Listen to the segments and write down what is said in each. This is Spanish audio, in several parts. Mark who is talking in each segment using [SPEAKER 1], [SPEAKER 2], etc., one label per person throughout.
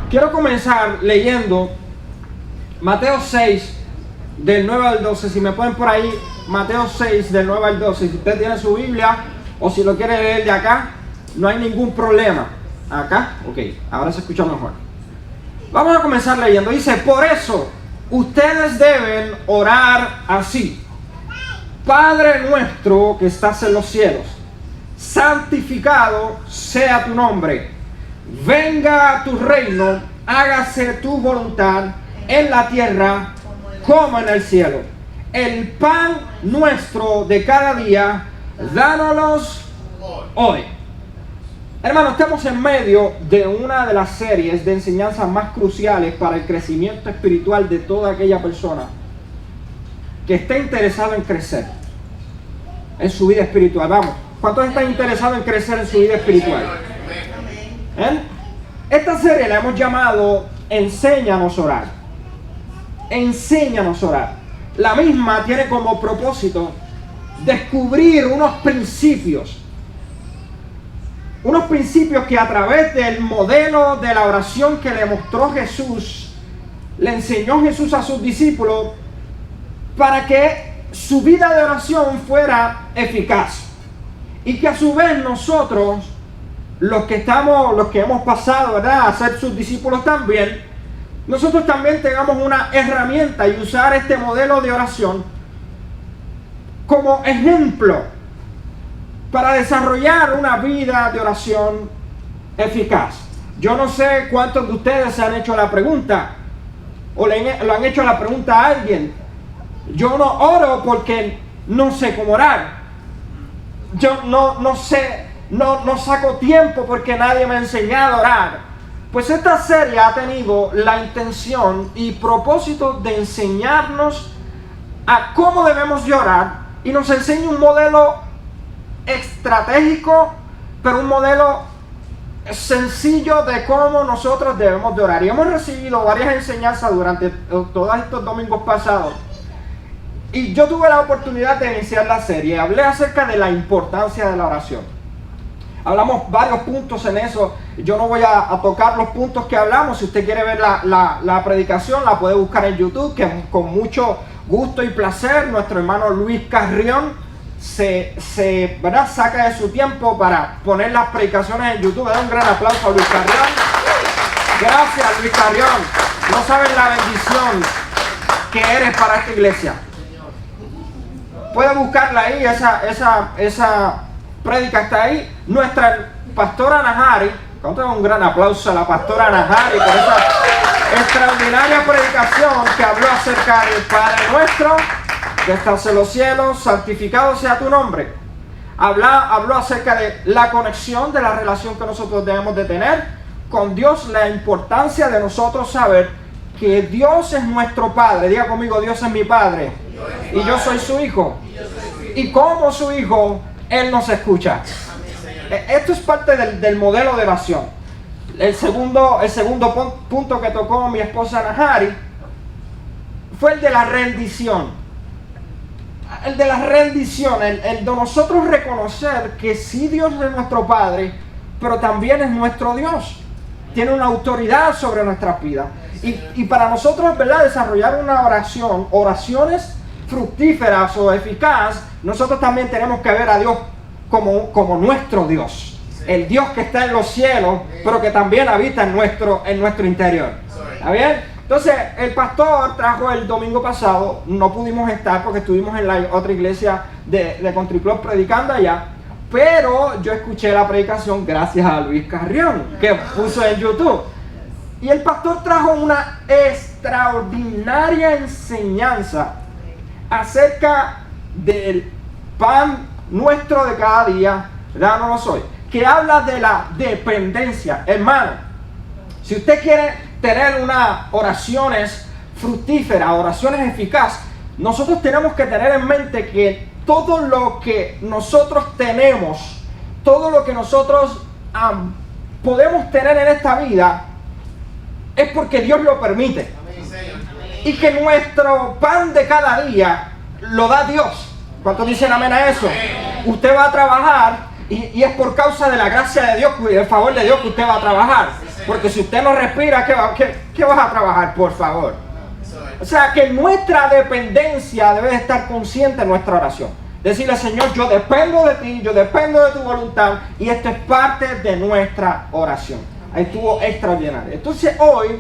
[SPEAKER 1] Quiero comenzar leyendo Mateo 6, del 9 al 12. Si me ponen por ahí, Mateo 6, del 9 al 12. Si usted tiene su Biblia o si lo quiere leer de acá, no hay ningún problema. ¿Acá? Ok, ahora se escucha mejor. Vamos a comenzar leyendo. Dice: por eso, ustedes deben orar así: Padre nuestro que estás en los cielos, santificado sea tu nombre. Venga a tu reino, hágase tu voluntad en la tierra como en el cielo. El pan nuestro de cada día, dánoslos hoy. Hermanos, estamos en medio de una de las series de enseñanzas más cruciales para el crecimiento espiritual de toda aquella persona que esté interesado en crecer en su vida espiritual. Vamos, ¿cuántos están interesados en crecer en su vida espiritual? Esta serie la hemos llamado Enséñanos a orar. Enséñanos a orar. La misma tiene como propósito descubrir unos principios que a través del modelo de la oración que le mostró Jesús, le enseñó Jesús a sus discípulos, para que su vida de oración fuera eficaz. Y que a su vez nosotros, los que hemos pasado, ¿verdad?, a ser sus discípulos también, nosotros también tengamos una herramienta y usar este modelo de oración como ejemplo para desarrollar una vida de oración eficaz. Yo no sé cuántos de ustedes se han hecho la pregunta o lo han hecho la pregunta a alguien: yo no oro porque no sé cómo orar. Yo no sé, no saco tiempo porque nadie me ha enseñado a orar. Pues esta serie ha tenido la intención y propósito de enseñarnos a cómo debemos de orar, y nos enseña un modelo estratégico, pero un modelo sencillo de cómo nosotros debemos de orar. Y hemos recibido varias enseñanzas durante todos estos domingos pasados. Y yo tuve la oportunidad de iniciar la serie. Hablé acerca de la importancia de la oración. Hablamos varios puntos en eso. Yo no voy a tocar los puntos que hablamos. Si usted quiere ver la predicación, la puede buscar en YouTube, que con mucho gusto y placer nuestro hermano Luis Carrión ¿verdad?, saca de su tiempo para poner las predicaciones en YouTube. Da un gran aplauso a Luis Carrión. Gracias, Luis Carrión. No saben la bendición que eres para esta iglesia. Puede buscarla ahí, esa prédica está ahí. Nuestra pastora Najari, un gran aplauso a la pastora Najari por esa extraordinaria predicación que habló acerca del Padre nuestro que estás en los cielos, santificado sea tu nombre. Habló acerca de la conexión, de la relación que nosotros debemos de tener con Dios, la importancia de nosotros saber que Dios es nuestro Padre. Diga conmigo: Dios es mi Padre y yo soy su Hijo. Y como su Hijo, Él nos escucha. Esto es parte del modelo de oración. El segundo punto que tocó mi esposa Najari fue el de la rendición. El de la rendición, el de nosotros reconocer que sí, Dios es nuestro Padre, pero también es nuestro Dios. Tiene una autoridad sobre nuestras vidas. Y para nosotros, ¿verdad?, desarrollar una oraciones fructíferas o eficaz, nosotros también tenemos que ver a Dios como nuestro Dios. El Dios que está en los cielos, pero que también habita en nuestro interior. ¿Está bien? Entonces, el pastor trajo el domingo pasado, no pudimos estar porque estuvimos en la otra iglesia de Country Club predicando allá, pero yo escuché la predicación gracias a Luis Carrión, que puso en YouTube. Y el pastor trajo una extraordinaria enseñanza acerca del pan nuestro de cada día, dánoslos hoy, que habla de la dependencia. Hermano, si usted quiere tener unas oraciones fructíferas, oraciones eficaces, nosotros tenemos que tener en mente que todo lo que nosotros tenemos, todo lo que nosotros podemos tener en esta vida, es porque Dios lo permite. Y que nuestro pan de cada día lo da Dios. ¿Cuántos dicen amén a eso? Usted va a trabajar y es por causa de la gracia de Dios y el favor de Dios que usted va a trabajar. Porque si usted no respira, ¿qué vas a trabajar, por favor? O sea, que nuestra dependencia debe estar consciente en nuestra oración. Decirle, Señor, yo dependo de ti, yo dependo de tu voluntad, y esto es parte de nuestra oración. Ahí estuvo extraordinario. Entonces hoy,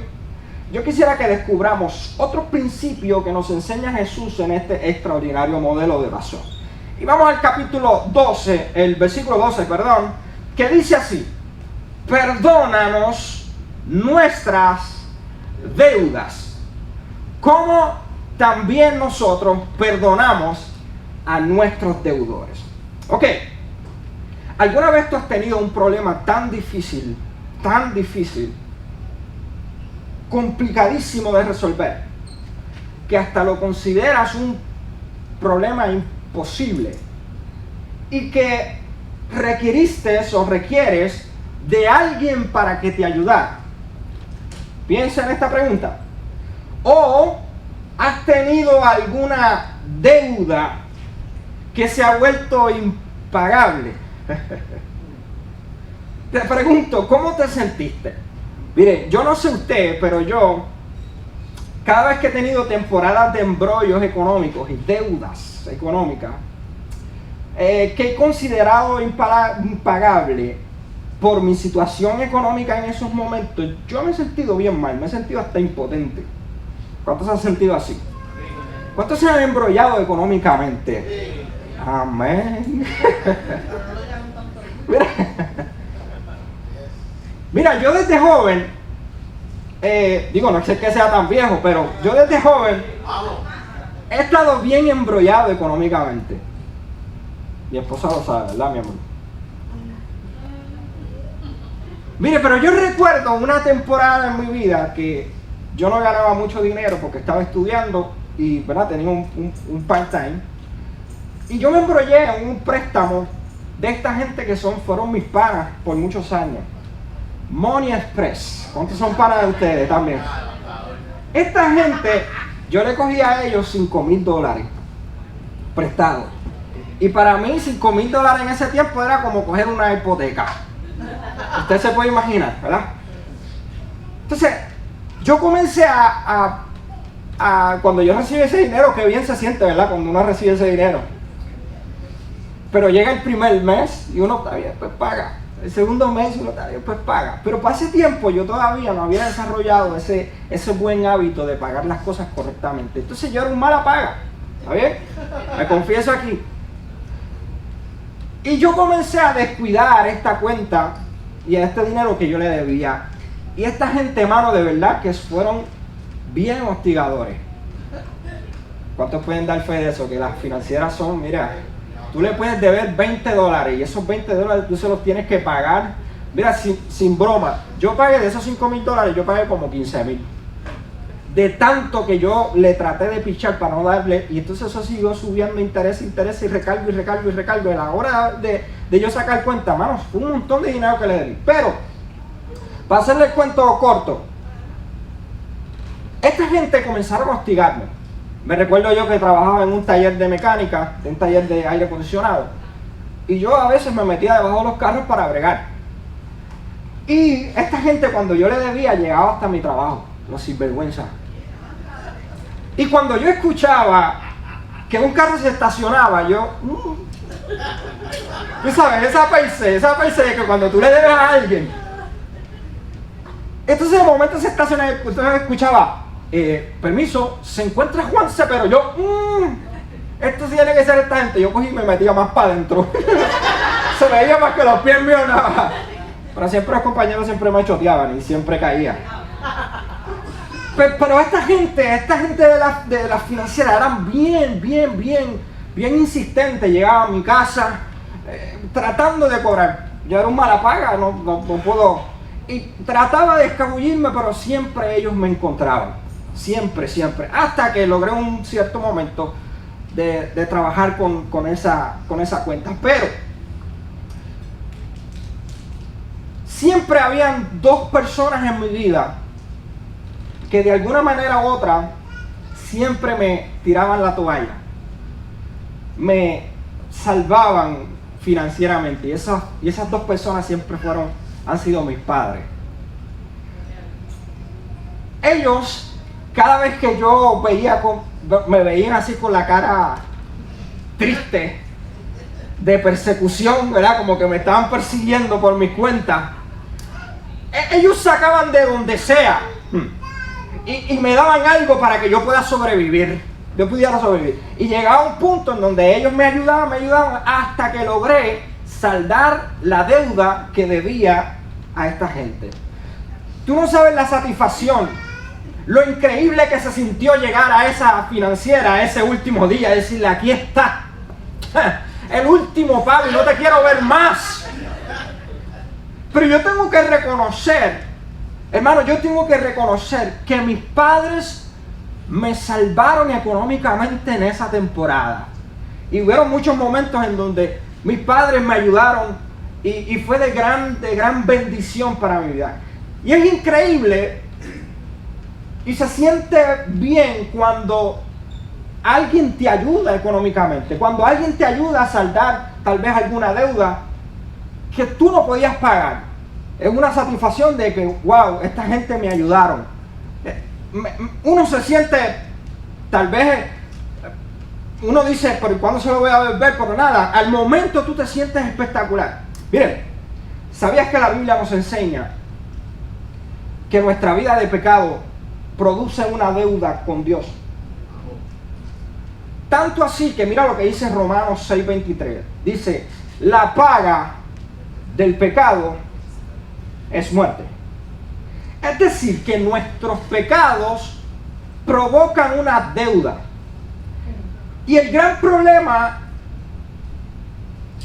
[SPEAKER 1] yo quisiera que descubramos otro principio que nos enseña Jesús en este extraordinario modelo de oración. Y vamos al capítulo 12, el versículo 12, perdón, que dice así: perdónanos nuestras deudas, como también nosotros perdonamos a nuestros deudores. Ok, ¿alguna vez tú has tenido un problema tan difícil, complicadísimo de resolver, que hasta lo consideras un problema imposible y que requeriste o requieres de alguien para que te ayudara? Piensa en esta pregunta. ¿O has tenido alguna deuda que se ha vuelto impagable? Te pregunto, ¿cómo te sentiste? Mire, yo no sé usted, pero yo, cada vez que he tenido temporadas de embrollos económicos y deudas económicas, que he considerado impagable por mi situación económica en esos momentos, yo me he sentido bien mal, me he sentido hasta impotente. ¿Cuántos se han sentido así? ¿Cuántos se han embrollado económicamente? Amén. Mira, yo desde joven, no sé que sea tan viejo, pero yo desde joven he estado bien embrollado económicamente. Mi esposa lo sabe, ¿verdad, mi amor? Mire, pero yo recuerdo una temporada en mi vida que yo no ganaba mucho dinero porque estaba estudiando y, ¿verdad?, tenía un part-time. Y yo me embrollé en un préstamo de esta gente que fueron mis panas por muchos años. Money Express. ¿Cuántos son panas de ustedes también? Esta gente, yo le cogí a ellos $5,000 prestados. Y para mí $5,000 en ese tiempo era como coger una hipoteca. Usted se puede imaginar, ¿verdad? Entonces, yo comencé cuando yo recibí ese dinero, qué bien se siente, ¿verdad? Cuando uno recibe ese dinero. Pero llega el primer mes y uno todavía pues paga. El segundo mes uno todavía pues paga. Pero para ese tiempo yo todavía no había desarrollado ese buen hábito de pagar las cosas correctamente. Entonces yo era un mala paga. ¿Está bien? Me confieso aquí. Y yo comencé a descuidar esta cuenta y a este dinero que yo le debía. Y esta gente, mano, de verdad que fueron bien hostigadores. ¿Cuántos pueden dar fe de eso? Que las financieras son, mira, tú le puedes deber $20 y esos $20 tú se los tienes que pagar. Mira, sin broma, yo pagué de esos $5,000, yo pagué como $15,000. De tanto que yo le traté de pichar para no darle, y entonces eso siguió subiendo interés y recargo. Y a la hora de yo sacar cuenta, manos, fue un montón de dinero que le di. Pero, para hacerle el cuento corto, esta gente comenzaron a hostigarme. Me recuerdo yo que trabajaba en un taller de mecánica, en un taller de aire acondicionado, y yo a veces me metía debajo de los carros para bregar. Y esta gente, cuando yo le debía, llegaba hasta mi trabajo, los sinvergüenza. Y cuando yo escuchaba que un carro se estacionaba, yo... tú sabes, esa paise de que cuando tú le debes a alguien... Entonces de momento se estacionaba, entonces escuchaba... permiso, se encuentra Juanse, pero yo... esto sí tiene que ser esta gente. Yo cogí y me metía más para adentro. Se veía más que los pies míos nada. Pero siempre los compañeros siempre me choteaban y siempre caía. Pero esta gente de la financiera eran bien insistentes. Llegaban a mi casa tratando de cobrar. Yo era un mala paga, no puedo. Y trataba de escabullirme, pero siempre ellos me encontraban. Siempre. Hasta que logré un cierto momento de trabajar con esa cuenta. Pero siempre habían dos personas en mi vida que de alguna manera u otra siempre me tiraban la toalla, me salvaban financieramente, y esas dos personas siempre han sido mis padres. ellos, cada vez que yo me veían así con la cara triste, de persecución, ¿verdad? Como que me estaban persiguiendo por mi cuenta. Ellos sacaban de donde sea y me daban algo para que yo pueda sobrevivir. Yo pudiera sobrevivir. Y llegaba un punto en donde ellos me ayudaban hasta que logré saldar la deuda que debía a esta gente. Tú no sabes la satisfacción, lo increíble que se sintió llegar a esa financiera ese último día, decirle: aquí está el último pago y no te quiero ver más. Pero yo tengo que reconocer, hermano, que mis padres me salvaron económicamente en esa temporada. Y hubieron muchos momentos en donde mis padres me ayudaron y fue de gran bendición para mi vida. Y es increíble y se siente bien cuando alguien te ayuda económicamente, cuando alguien te ayuda a saldar tal vez alguna deuda que tú no podías pagar. Es una satisfacción de que, wow, esta gente me ayudaron. Uno se siente, tal vez, uno dice: ¿pero cuándo se lo voy a ver? Pero nada, al momento tú te sientes espectacular. Miren, ¿sabías que la Biblia nos enseña que nuestra vida de pecado produce una deuda con Dios? Tanto así que mira lo que dice Romanos 6:23. Dice: la paga del pecado es muerte. Es decir, que nuestros pecados provocan una deuda. Y el gran problema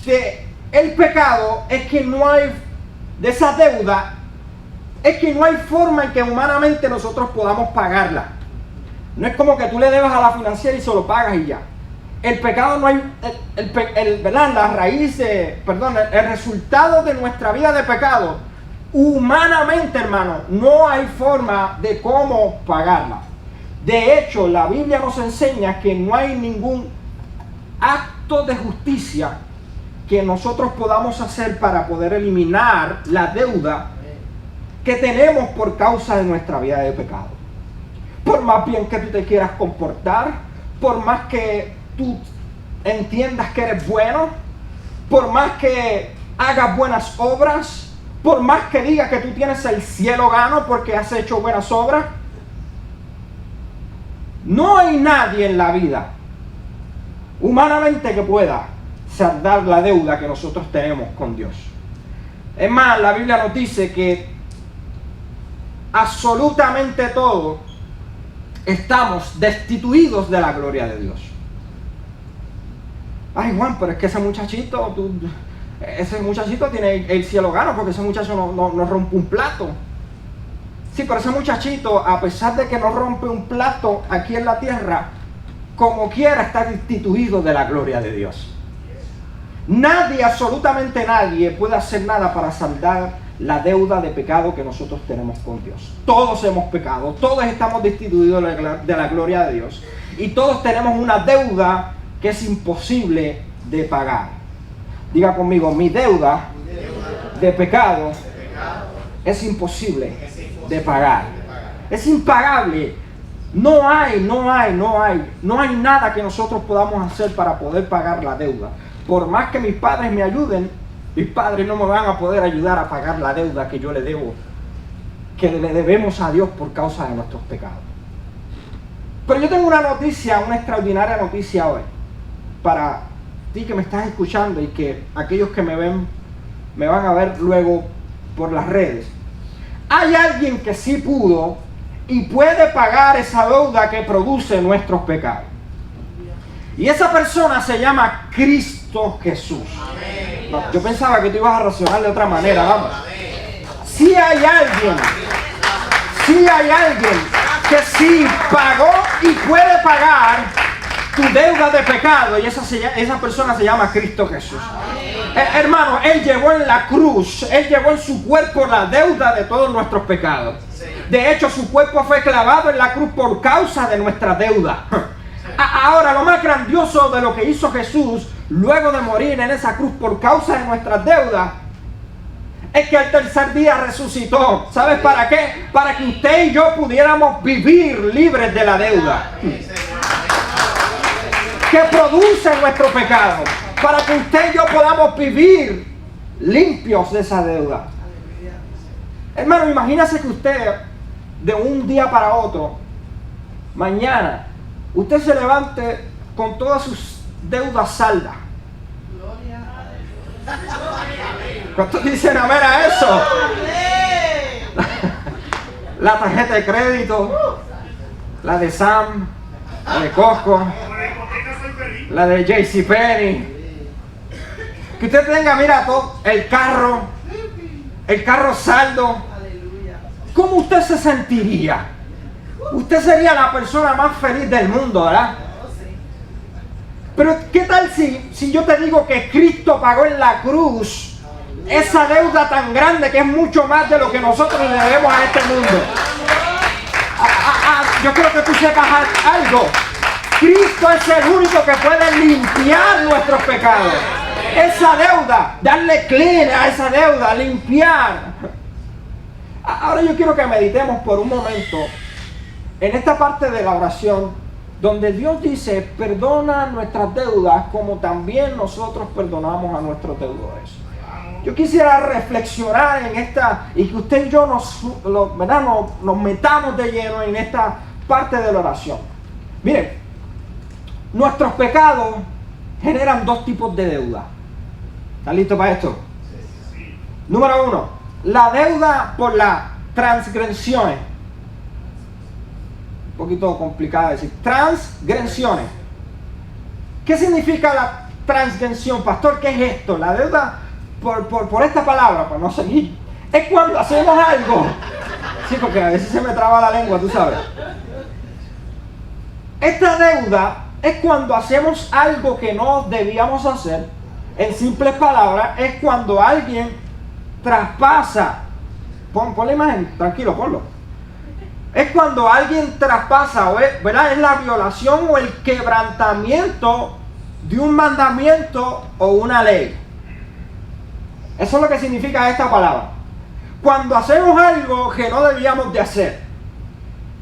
[SPEAKER 1] del pecado es que no hay, de esa deuda, es que no hay forma en que humanamente nosotros podamos pagarla. No es como que tú le debas a la financiera y se lo pagas y ya. El pecado no hay, ¿verdad? La raíz, el resultado de nuestra vida de pecado, humanamente, hermano, no hay forma de cómo pagarla. De hecho, la Biblia nos enseña que no hay ningún acto de justicia que nosotros podamos hacer para poder eliminar la deuda que tenemos por causa de nuestra vida de pecado. Por más bien que tú te quieras comportar, por más que tú entiendas que eres bueno, por más que hagas buenas obras, por más que digas que tú tienes el cielo gano porque has hecho buenas obras, no hay nadie en la vida humanamente que pueda saldar la deuda que nosotros tenemos con Dios. Es más, la Biblia nos dice que absolutamente todo estamos destituidos de la gloria de Dios. Ay, Juan, pero es que ese muchachito tiene el cielo gano porque ese muchacho no rompe un plato. Sí, pero ese muchachito, a pesar de que no rompe un plato aquí en la tierra, como quiera está destituido de la gloria de Dios. Nadie, absolutamente nadie, puede hacer nada para saldar la deuda de pecado que nosotros tenemos con Dios. Todos hemos pecado, todos estamos destituidos de la gloria de Dios. Y todos tenemos una deuda que es imposible de pagar. Diga conmigo: mi deuda de pecado es imposible de pagar. Es impagable. No hay nada que nosotros podamos hacer para poder pagar la deuda. Por más que mis padres me ayuden, mis padres no me van a poder ayudar a pagar la deuda que yo le debo, que le debemos a Dios por causa de nuestros pecados. Pero yo tengo una extraordinaria noticia hoy, para ti que me estás escuchando y que aquellos que me ven, me van a ver luego por las redes. Hay alguien que sí pudo y puede pagar esa deuda que produce nuestros pecados. Y esa persona se llama Cristo Jesús. No, yo pensaba que tú ibas a razonar de otra manera, vamos. Si hay alguien que sí pagó y puede pagar tu deuda de pecado, y esa persona se llama Cristo Jesús. Hermano, Él llevó en la cruz, Él llevó en su cuerpo la deuda de todos nuestros pecados. De hecho, su cuerpo fue clavado en la cruz por causa de nuestra deuda. Ahora, lo más grandioso de lo que hizo Jesús luego de morir en esa cruz por causa de nuestras deudas es que al tercer día resucitó. ¿Sabes para qué? Para que usted y yo pudiéramos vivir libres de la deuda que produce nuestro pecado. Para que usted y yo podamos vivir limpios de esa deuda. Hermano, imagínese que usted de un día para otro, mañana, usted se levante con todas sus deudas saldas. ¿Cuántos dicen amén a eso? La tarjeta de crédito, la de Sam, la de Costco, la de JCPenney. Que usted tenga, mira, todo el carro saldo. ¿Cómo usted se sentiría? Usted sería la persona más feliz del mundo, ¿verdad? Pero ¿qué tal si yo te digo que Cristo pagó en la cruz esa deuda tan grande que es mucho más de lo que nosotros le debemos a este mundo? Yo creo que tú sepas algo. Cristo es el único que puede limpiar nuestros pecados. Esa deuda, darle clean a esa deuda, limpiar. Ahora yo quiero que meditemos por un momento en esta parte de la oración donde Dios dice, perdona nuestras deudas como también nosotros perdonamos a nuestros deudores. Yo quisiera reflexionar en esta y que usted y yo nos metamos de lleno en esta parte de la oración. Miren, nuestros pecados generan dos tipos de deuda. ¿Están listos para esto? Número uno, la deuda por las transgresiones. Un poquito complicado decir. Transgresiones. ¿Qué significa la transgresión, pastor? ¿Qué es esto? La deuda por esta palabra, para no seguir. Es cuando hacemos algo. Sí, porque a veces se me traba la lengua, tú sabes. Esta deuda es cuando hacemos algo que no debíamos hacer. En simples palabras, es cuando alguien traspasa. Pon la imagen, tranquilo, ponlo. Es cuando alguien traspasa, ¿verdad? Es la violación o el quebrantamiento de un mandamiento o una ley. Eso es lo que significa esta palabra. Cuando hacemos algo que no debíamos de hacer.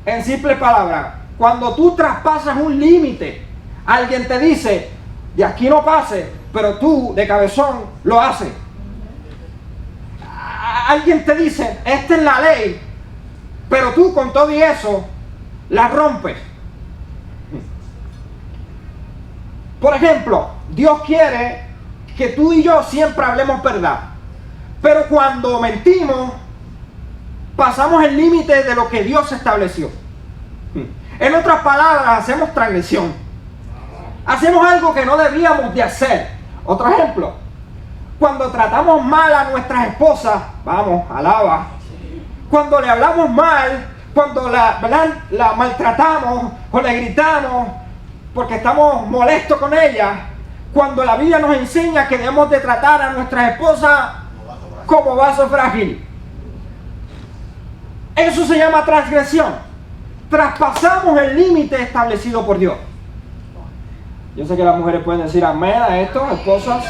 [SPEAKER 1] En simples palabras, cuando tú traspasas un límite, alguien te dice, de aquí no pase, pero tú de cabezón lo haces. Alguien te dice, esta es la ley, pero tú con todo y eso la rompes. Por ejemplo, Dios quiere que tú y yo siempre hablemos verdad, pero cuando mentimos pasamos el límite de lo que Dios estableció. En otras palabras, hacemos transgresión. Hacemos algo que no debíamos de hacer. Otro ejemplo, cuando tratamos mal a nuestras esposas, vamos, alaba. Cuando le hablamos mal, cuando la maltratamos o le gritamos porque estamos molestos con ella, cuando la Biblia nos enseña que debemos de tratar a nuestras esposas como vaso frágil. Eso se llama transgresión. Traspasamos el límite establecido por Dios. Yo sé que las mujeres pueden decir amén a esto, esposas,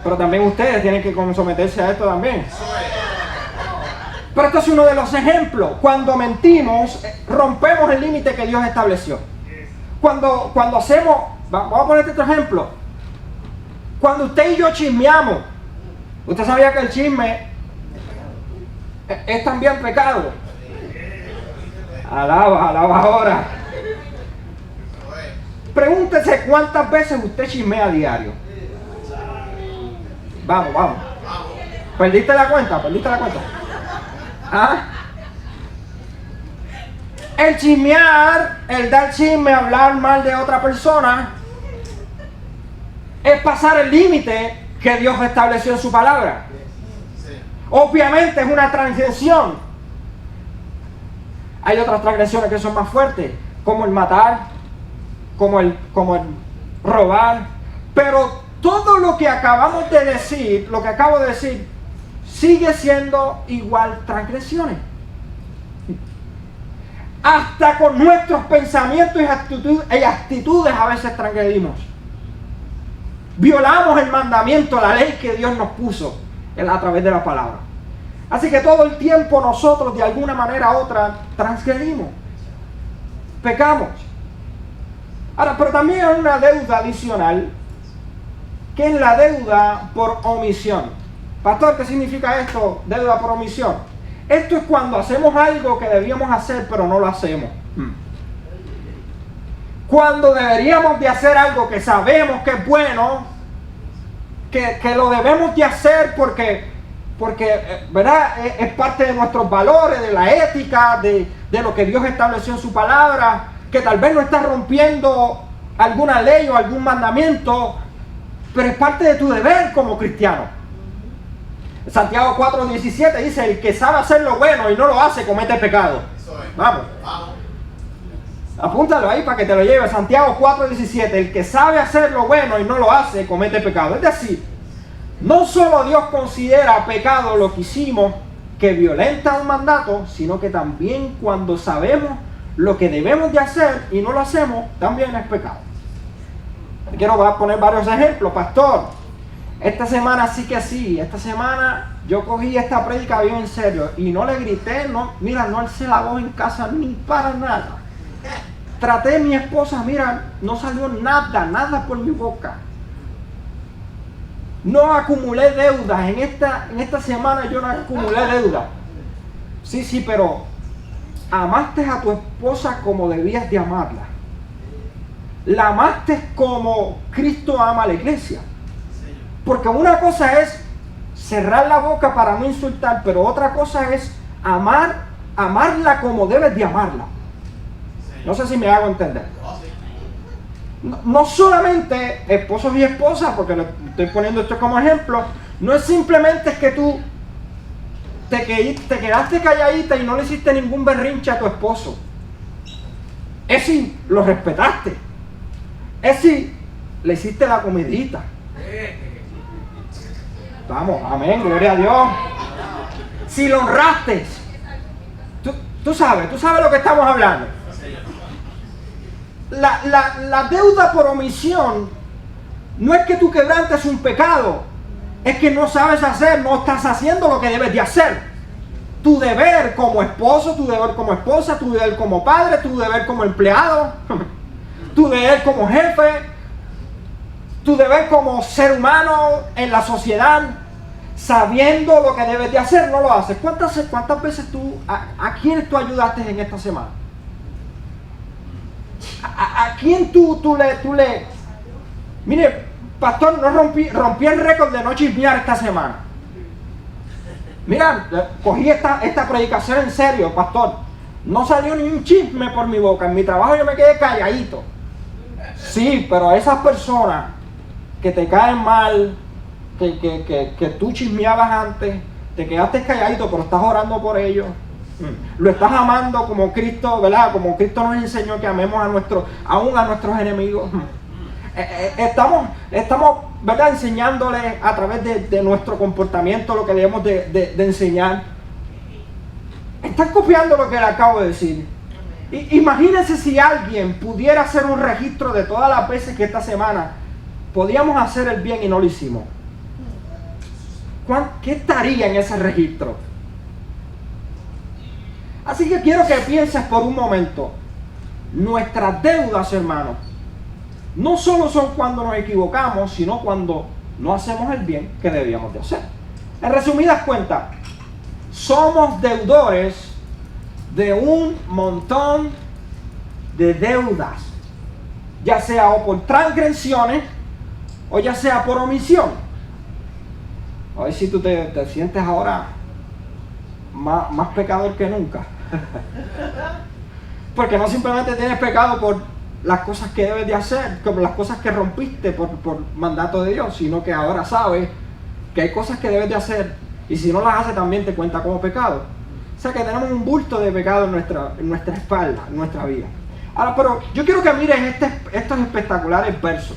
[SPEAKER 1] pero también ustedes tienen que someterse a esto también. Pero esto es uno de los ejemplos. Cuando mentimos, rompemos el límite que Dios estableció. Cuando hacemos, vamos a poner otro ejemplo. Cuando usted y yo chismeamos, ¿usted sabía que el chisme es también pecado? Alaba ahora. Pregúntese cuántas veces usted chismea a diario. Vamos. ¿Perdiste la cuenta? ¿Ah? El chismear, el dar chisme, hablar mal de otra persona, es pasar el límite que Dios estableció en su palabra. Obviamente es una transgresión. Hay otras transgresiones que son más fuertes, como el matar, como el robar. Pero todo lo que acabamos de decir, lo que acabo de decir, sigue siendo igual transgresiones. Hasta con nuestros pensamientos y actitudes a veces transgredimos. Violamos el mandamiento, la ley que Dios nos puso a través de la palabra. Así que todo el tiempo nosotros de alguna manera u otra transgredimos, pecamos. Ahora, pero también hay una deuda adicional, que es la deuda por omisión. Pastor, ¿qué significa esto? Deuda por omisión. Esto es cuando hacemos algo que debíamos hacer, pero no lo hacemos. Cuando deberíamos de hacer algo que sabemos que es bueno, que lo debemos de hacer porque ¿verdad? Es parte de nuestros valores, de la ética, de lo que Dios estableció en su palabra, que tal vez no está rompiendo alguna ley o algún mandamiento, pero es parte de tu deber como cristiano. Santiago 4:17 dice: el que sabe hacer lo bueno y no lo hace, comete pecado. Vamos. Apúntalo ahí para que te lo lleves. Santiago 4:17: el que sabe hacer lo bueno y no lo hace, comete pecado. Es decir, no solo Dios considera pecado lo que hicimos, que violenta un mandato, sino que también cuando sabemos lo que debemos de hacer y no lo hacemos, también es pecado. Quiero poner varios ejemplos. Pastor, esta semana sí que sí, esta semana yo cogí esta prédica bien en serio y no le grité, no alcé la voz en casa ni para nada. Traté a mi esposa, mira, no salió nada por mi boca. No acumulé deudas, en esta semana yo no acumulé deudas. Sí, pero amaste a tu esposa como debías de amarla. La amaste como Cristo ama a la iglesia. Porque una cosa es cerrar la boca para no insultar, pero otra cosa es amarla como debes de amarla. No sé si me hago entender. No solamente esposos y esposas, porque le estoy poniendo esto como ejemplo, no es simplemente que tú te quedaste calladita y no le hiciste ningún berrinche a tu esposo. Es si lo respetaste. Es si le hiciste la comidita. Vamos, amén, gloria a Dios. Si lo honraste. Tú sabes lo que estamos hablando. La deuda por omisión no es que tú quebrantes un pecado, es que no sabes hacer, no estás haciendo lo que debes de hacer. Tu deber como esposo, tu deber como esposa, tu deber como padre, tu deber como empleado, tu deber como jefe, tu deber como ser humano en la sociedad, sabiendo lo que debes de hacer, no lo haces. ¿Cuántas veces a quiénes tú ayudaste en esta semana? ¿A quién tú le... Mire, pastor, no rompí el récord de no chismear esta semana. Mira, cogí esta predicación en serio, pastor. No salió ni un chisme por mi boca. En mi trabajo yo me quedé calladito. Sí, pero a esas personas que te caen mal, que tú chismeabas antes, te quedaste calladito, pero estás orando por ellos. Lo estás amando como Cristo, ¿verdad? Como Cristo nos enseñó que amemos aún a nuestros enemigos. Estamos, ¿verdad? Enseñándoles a través de nuestro comportamiento lo que debemos de enseñar. Están copiando lo que le acabo de decir. Imagínense si alguien pudiera hacer un registro de todas las veces que esta semana podíamos hacer el bien y no lo hicimos. ¿Qué estaría en ese registro? Así que quiero que pienses por un momento. Nuestras deudas, hermanos, no solo son cuando nos equivocamos, sino cuando no hacemos el bien que debíamos de hacer. En resumidas cuentas, somos deudores de un montón de deudas, ya sea o por transgresiones o ya sea por omisión. A ver si tú te sientes ahora más pecador que nunca. Porque no simplemente tienes pecado por las cosas que debes de hacer, como las cosas que rompiste por mandato de Dios, sino que ahora sabes que hay cosas que debes de hacer y si no las haces también te cuenta como pecado. O sea que tenemos un bulto de pecado en nuestra espalda, en nuestra vida. Ahora, pero yo quiero que mires estos espectaculares versos.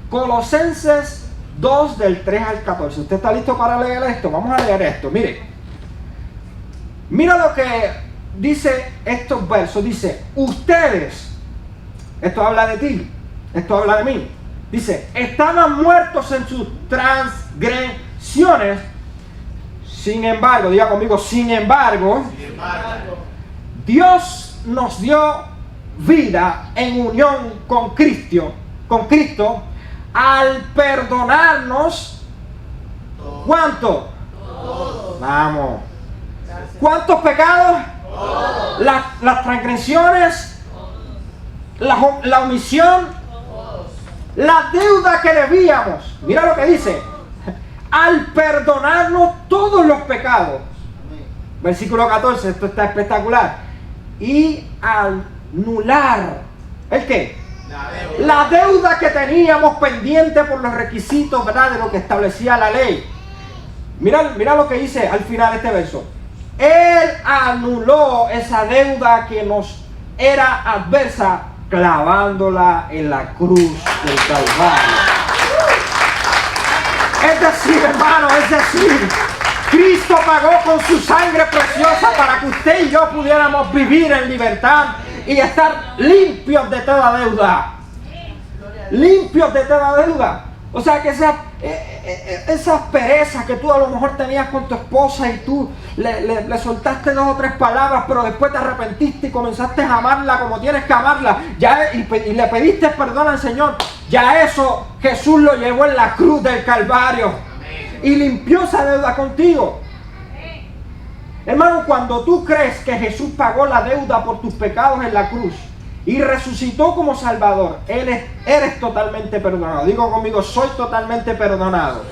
[SPEAKER 1] Colosenses 2 del 3 al 14. ¿Usted está listo para leer esto? Vamos a leer esto. Mira lo que dice estos versos. Dice, ustedes, esto habla de ti, esto habla de mí. Dice, estaban muertos en sus transgresiones. Sin embargo, diga conmigo, sin embargo, Dios nos dio vida en unión con Cristo, al perdonarnos, ¿cuánto? Vamos. ¿Cuántos pecados? Las transgresiones, la omisión, la deuda que debíamos. Mira lo que dice. Al perdonarnos todos los pecados. Versículo 14, esto está espectacular. Y al anular, ¿el qué? La deuda que teníamos pendiente por los requisitos, ¿verdad?, de lo que establecía la ley. Mira lo que dice al final de este verso. Él anuló esa deuda que nos era adversa, clavándola en la cruz del Calvario. Es decir, hermano, Cristo pagó con su sangre preciosa para que usted y yo pudiéramos vivir en libertad y estar limpios de toda deuda. Limpios de toda deuda. O sea que esas perezas que tú a lo mejor tenías con tu esposa y tú le soltaste 2 o 3 palabras, pero después te arrepentiste y comenzaste a amarla como tienes que amarla, y le pediste perdón al Señor, ya eso Jesús lo llevó en la cruz del Calvario y limpió esa deuda contigo. Hermano, cuando tú crees que Jesús pagó la deuda por tus pecados en la cruz y resucitó como Salvador, eres totalmente perdonado. Digo conmigo, soy totalmente perdonado.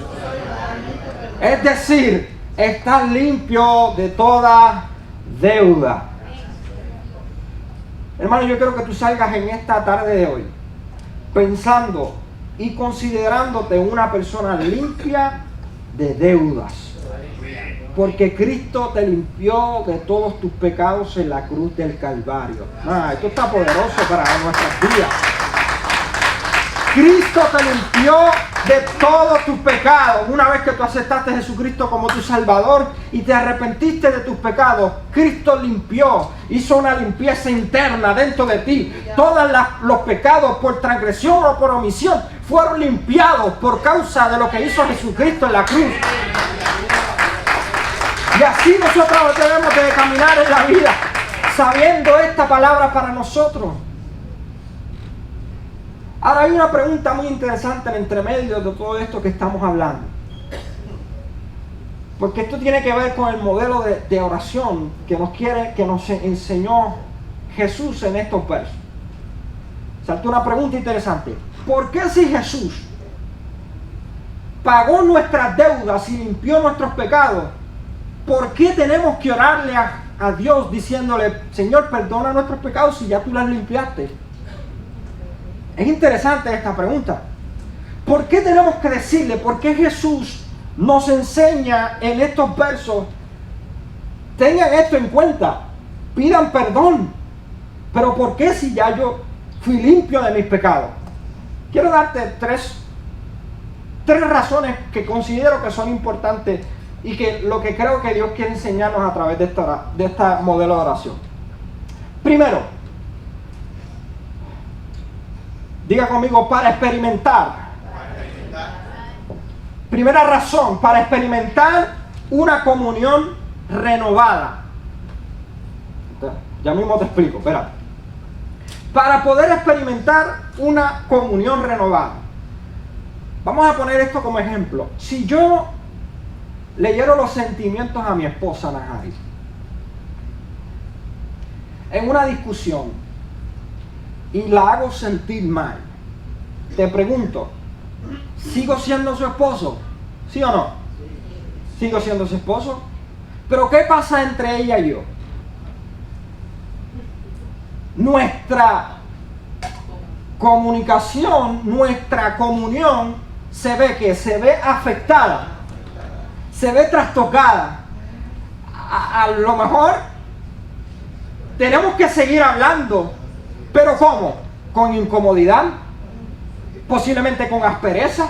[SPEAKER 1] Es decir, estás limpio de toda deuda. Hermano, yo quiero que tú salgas en esta tarde de hoy pensando y considerándote una persona limpia de deudas. Porque Cristo te limpió de todos tus pecados en la cruz del Calvario. Esto está poderoso para nuestras vidas. Cristo te limpió de todos tus pecados. Una vez que tú aceptaste a Jesucristo como tu Salvador y te arrepentiste de tus pecados, Cristo limpió, hizo una limpieza interna dentro de ti. Todos los pecados por transgresión o por omisión fueron limpiados por causa de lo que hizo Jesucristo en la cruz. Y así nosotros debemos de caminar en la vida, sabiendo esta palabra para nosotros. Ahora hay una pregunta muy interesante en entre medio de todo esto que estamos hablando. Porque esto tiene que ver con el modelo de oración que nos enseñó Jesús en estos versos. Salta una pregunta interesante. ¿Por qué si Jesús pagó nuestras deudas y limpió nuestros pecados, por qué tenemos que orarle a Dios diciéndole, Señor, perdona nuestros pecados si ya tú las limpiaste? Es interesante esta pregunta. ¿Por qué tenemos que decirle? ¿Por qué Jesús nos enseña en estos versos? Tengan esto en cuenta, pidan perdón. Pero ¿por qué si ya yo fui limpio de mis pecados? Quiero darte tres razones que considero que son importantes y que lo que creo que Dios quiere enseñarnos a través de esta modelo de oración. Primero, diga conmigo, para experimentar. Primera razón, para experimentar una comunión renovada. Ya mismo te explico, espérate. Para poder experimentar una comunión renovada. Vamos a poner esto como ejemplo. Si yo le hiero los sentimientos a mi esposa Najari en una discusión y la hago sentir mal, te pregunto, ¿sigo siendo su esposo? ¿Sí o no? ¿Sigo siendo su esposo? Pero ¿qué pasa entre ella y yo? Nuestra comunicación, nuestra comunión se ve afectada, se ve trastocada. A lo mejor tenemos que seguir hablando, pero ¿cómo? Con incomodidad, posiblemente con aspereza.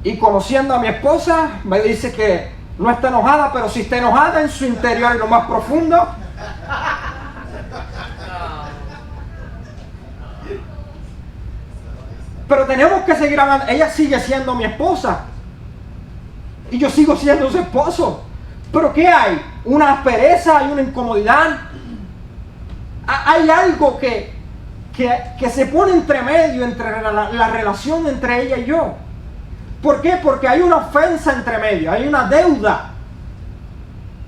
[SPEAKER 1] Y conociendo a mi esposa, me dice que no está enojada, pero sí está enojada en su interior, en lo más profundo. Pero tenemos que seguir hablando. Ella sigue siendo mi esposa. Y yo sigo siendo su esposo. ¿Pero qué hay? ¿Una aspereza? ¿Hay una incomodidad? ¿Hay algo que se pone entre medio, entre la relación entre ella y yo? ¿Por qué? Porque hay una ofensa entre medio, hay una deuda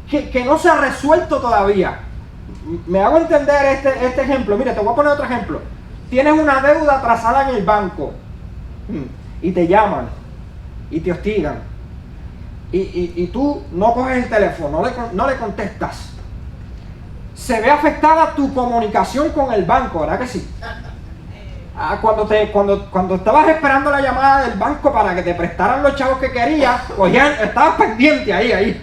[SPEAKER 1] que no se ha resuelto todavía. Me hago entender este ejemplo. Mira, te voy a poner otro ejemplo. Tienes una deuda atrasada en el banco y te llaman y te hostigan y tú no coges el teléfono, no le contestas. Se ve afectada tu comunicación con el banco, ¿verdad que sí? Cuando estabas esperando la llamada del banco para que te prestaran los chavos que querías, pues ya estabas pendiente ahí.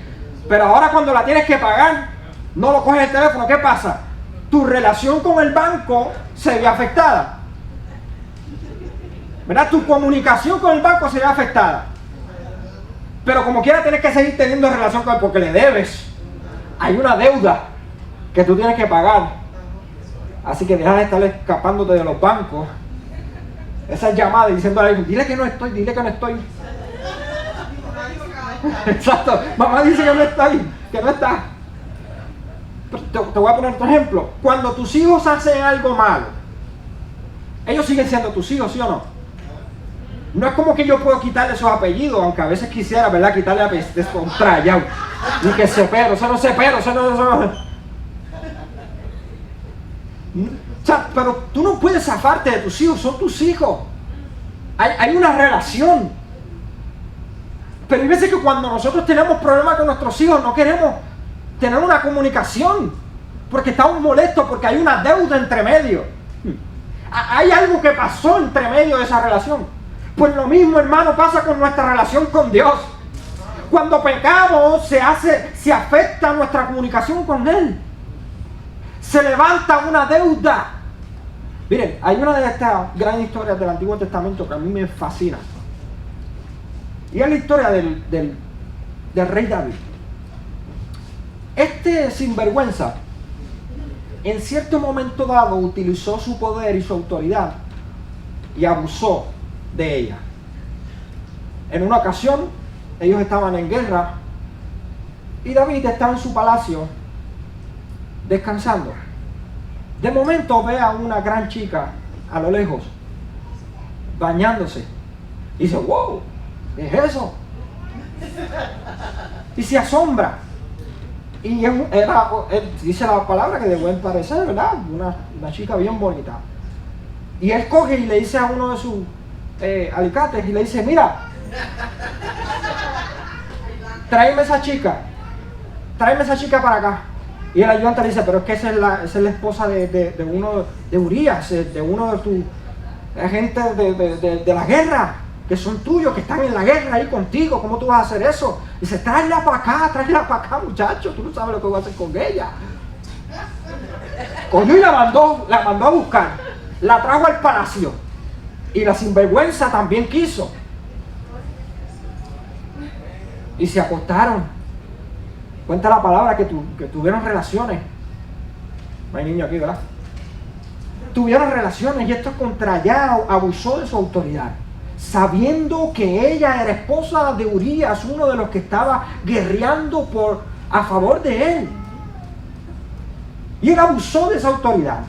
[SPEAKER 1] Pero ahora cuando la tienes que pagar, no lo coges el teléfono. ¿Qué pasa? Tu relación con el banco se ve afectada, ¿verdad? Tu comunicación con el banco se ve afectada. Pero como quiera tienes que seguir teniendo relación con él porque le debes. Hay una deuda que tú tienes que pagar. Así que deja de estar escapándote de los bancos. Esas llamadas diciendo a alguien, dile que no estoy. Exacto, mamá dice que no estoy, que no está. Te voy a poner otro ejemplo. Cuando tus hijos hacen algo malo, ellos siguen siendo tus hijos, ¿sí o no? No es como que yo puedo quitarle sus apellidos, aunque a veces quisiera, ¿verdad? Quitarle apellidos, descontrayado. Ni que Cepero, eso no. O sea, pero tú no puedes zafarte de tus hijos, son tus hijos. Hay una relación. Pero hay veces que cuando nosotros tenemos problemas con nuestros hijos, no queremos tener una comunicación, porque estamos molestos, porque hay una deuda entre medio. Hay algo que pasó entre medio de esa relación. Pues lo mismo, hermano, pasa con nuestra relación con Dios. Cuando pecamos, se afecta nuestra comunicación con Él. Se levanta una deuda. Miren, hay una de estas grandes historias del Antiguo Testamento que a mí me fascina. Y es la historia del rey David. Este sinvergüenza, en cierto momento dado, utilizó su poder y su autoridad y abusó de ella. En una ocasión, ellos estaban en guerra y David estaba en su palacio descansando. De momento ve a una gran chica a lo lejos bañándose y dice, wow, ¿qué es eso? Y se asombra. Y dice la palabra que de buen parecer, ¿verdad? Una chica bien bonita. Y él coge y le dice a uno de sus alicates y le dice, mira, tráeme esa chica para acá. Y el ayudante le dice, pero es que esa es la esposa de uno de Urías, de uno de tus agentes de la guerra, que son tuyos, que están en la guerra ahí contigo. ¿Cómo tú vas a hacer eso? Dice, tráela para acá, muchacho, tú no sabes lo que voy a hacer con ella. Cogió y la mandó a buscar, la trajo al palacio, y la sinvergüenza también quiso. Y se acostaron. Cuenta la palabra que tuvieron relaciones. No hay niño aquí, ¿verdad? Tuvieron relaciones y esto contra ella abusó de su autoridad. Sabiendo que ella era esposa de Urías, uno de los que estaba guerreando a favor de él. Y él abusó de esa autoridad.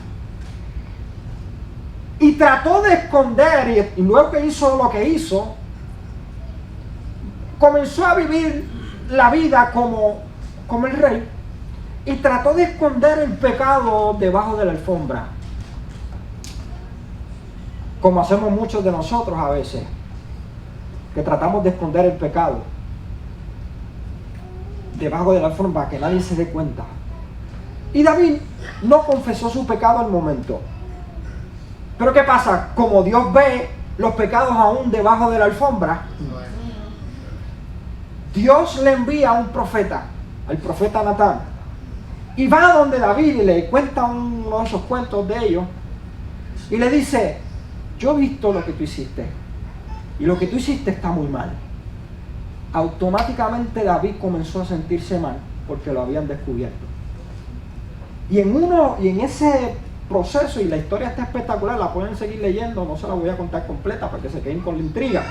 [SPEAKER 1] Y trató de esconder, y luego que hizo lo que hizo, comenzó a vivir la vida como el rey, y trató de esconder el pecado debajo de la alfombra, como hacemos muchos de nosotros a veces, que tratamos de esconder el pecado debajo de la alfombra para que nadie se dé cuenta. Y David no confesó su pecado al momento. Pero ¿qué pasa? Como Dios ve los pecados aún debajo de la alfombra, Dios le envía a un profeta, al profeta Natán, y va donde David y le cuenta uno de esos cuentos de ellos y le dice, yo he visto lo que tú hiciste y lo que tú hiciste está muy mal. Automáticamente David comenzó a sentirse mal porque lo habían descubierto. Y en ese proceso, y la historia está espectacular, la pueden seguir leyendo, no se la voy a contar completa para que se queden con la intriga.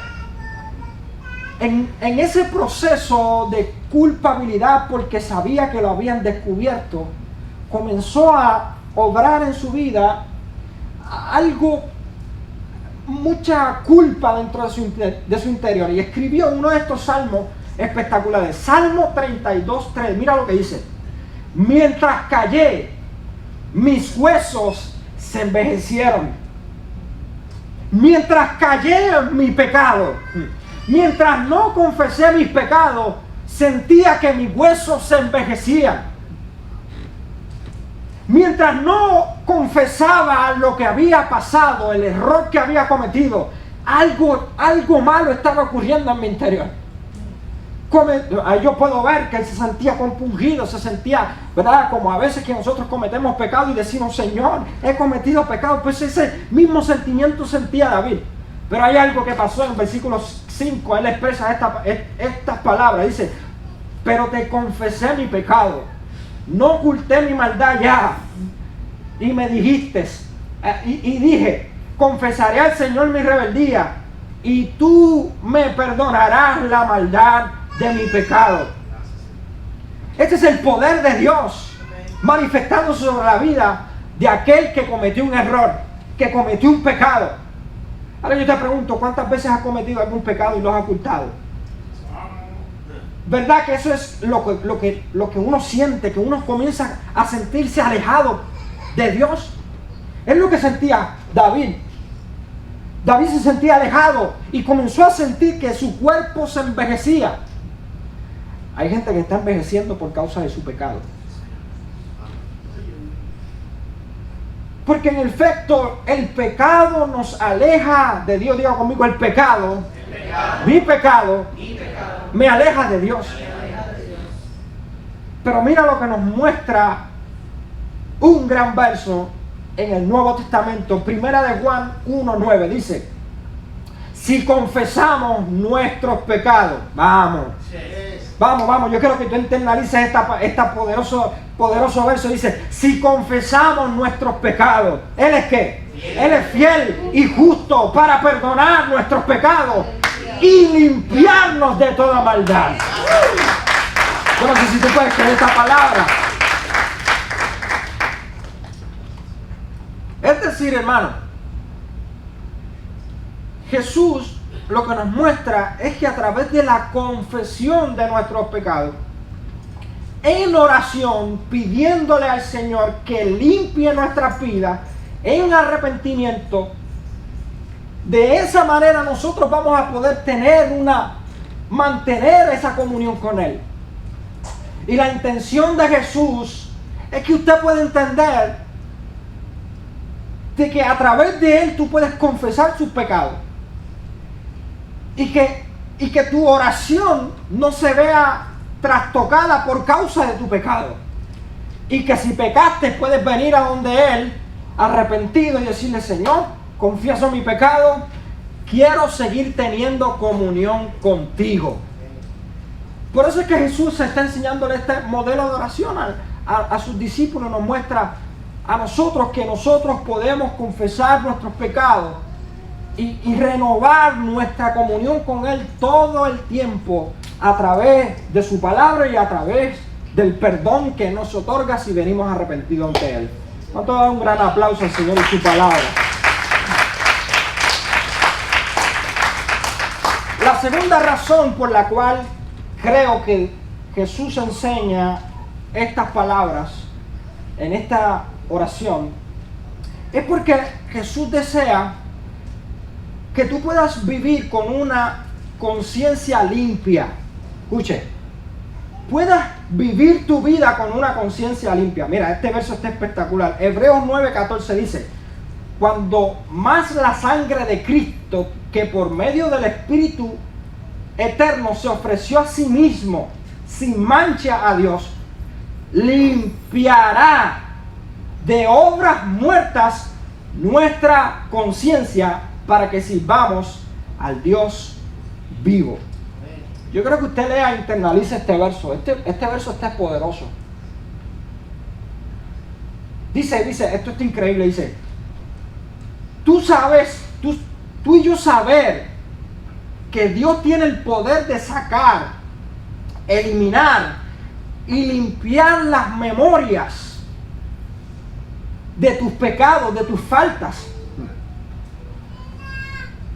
[SPEAKER 1] en ese proceso de culpabilidad, porque sabía que lo habían descubierto, comenzó a obrar en su vida algo, mucha culpa dentro de su interior, y escribió uno de estos salmos espectaculares. Salmo 32:3, mira lo que dice: mientras callé, mis huesos se envejecieron. Mientras callé mi pecado, mientras no confesé mis pecados, sentía que mis huesos se envejecían. Mientras no confesaba lo que había pasado, el error que había cometido, algo malo estaba ocurriendo en mi interior. Yo puedo ver que él se sentía compungido, se sentía, ¿verdad? Como a veces que nosotros cometemos pecado y decimos: Señor, he cometido pecado. Pues ese mismo sentimiento sentía David. Pero hay algo que pasó en el versículo 5. Él expresa estas palabras. Dice: pero te confesé mi pecado, no oculté mi maldad ya. Y me dijiste, y dije: confesaré al Señor mi rebeldía, y tú me perdonarás la maldad de mi pecado. Este es el poder de Dios manifestando sobre la vida de aquel que cometió un error, que cometió un pecado. Ahora yo te pregunto: ¿cuántas veces has cometido algún pecado y lo has ocultado? ¿Verdad que eso es lo que uno siente? Que uno comienza a sentirse alejado de Dios. Es lo que sentía David. David se sentía alejado y comenzó a sentir que su cuerpo se envejecía. Hay gente que está envejeciendo por causa de su pecado. Porque en efecto el pecado nos aleja de Dios. Diga conmigo: el pecado, mi pecado, me aleja de Dios. Pero mira lo que nos muestra un gran verso en el Nuevo Testamento. Primera de Juan 1:9 dice: si confesamos nuestros pecados, vamos, yo quiero que tú internalices esta poderoso verso. Dice: si confesamos nuestros pecados, ¿Él es qué? Él es fiel y justo para perdonar nuestros pecados y limpiarnos de toda maldad. Yo no sé si tú puedes creer esta palabra. Es decir, hermano, Jesús lo que nos muestra es que a través de la confesión de nuestros pecados, en oración, pidiéndole al Señor que limpie nuestras vidas en arrepentimiento, de esa manera nosotros vamos a poder mantener esa comunión con Él. Y la intención de Jesús es que usted pueda entender de que a través de Él tú puedes confesar sus pecados. Y que tu oración no se vea trastocada por causa de tu pecado. Y que si pecaste puedes venir a donde Él arrepentido y decirle: Señor, confieso mi pecado, quiero seguir teniendo comunión contigo. Por eso es que Jesús está enseñándole este modelo de oración a sus discípulos. Nos muestra a nosotros que nosotros podemos confesar nuestros pecados y renovar nuestra comunión con Él todo el tiempo a través de su palabra y a través del perdón que nos otorga si venimos arrepentidos ante Él. Vamos a dar un gran aplauso al Señor y su palabra. La segunda razón por la cual creo que Jesús enseña estas palabras en esta oración es porque Jesús desea que tú puedas vivir con una conciencia limpia. Escuche, puedas vivir tu vida con una conciencia limpia. Mira, este verso está espectacular. Hebreos 9:14 dice: cuando más la sangre de Cristo, que por medio del Espíritu eterno se ofreció a sí mismo sin mancha a Dios, limpiará de obras muertas nuestra conciencia para que sirvamos al Dios vivo. Yo creo que usted lea e internalice este verso. Este verso está poderoso. Dice, esto está increíble, dice: tú y yo saber que Dios tiene el poder de sacar, eliminar y limpiar las memorias de tus pecados, de tus faltas,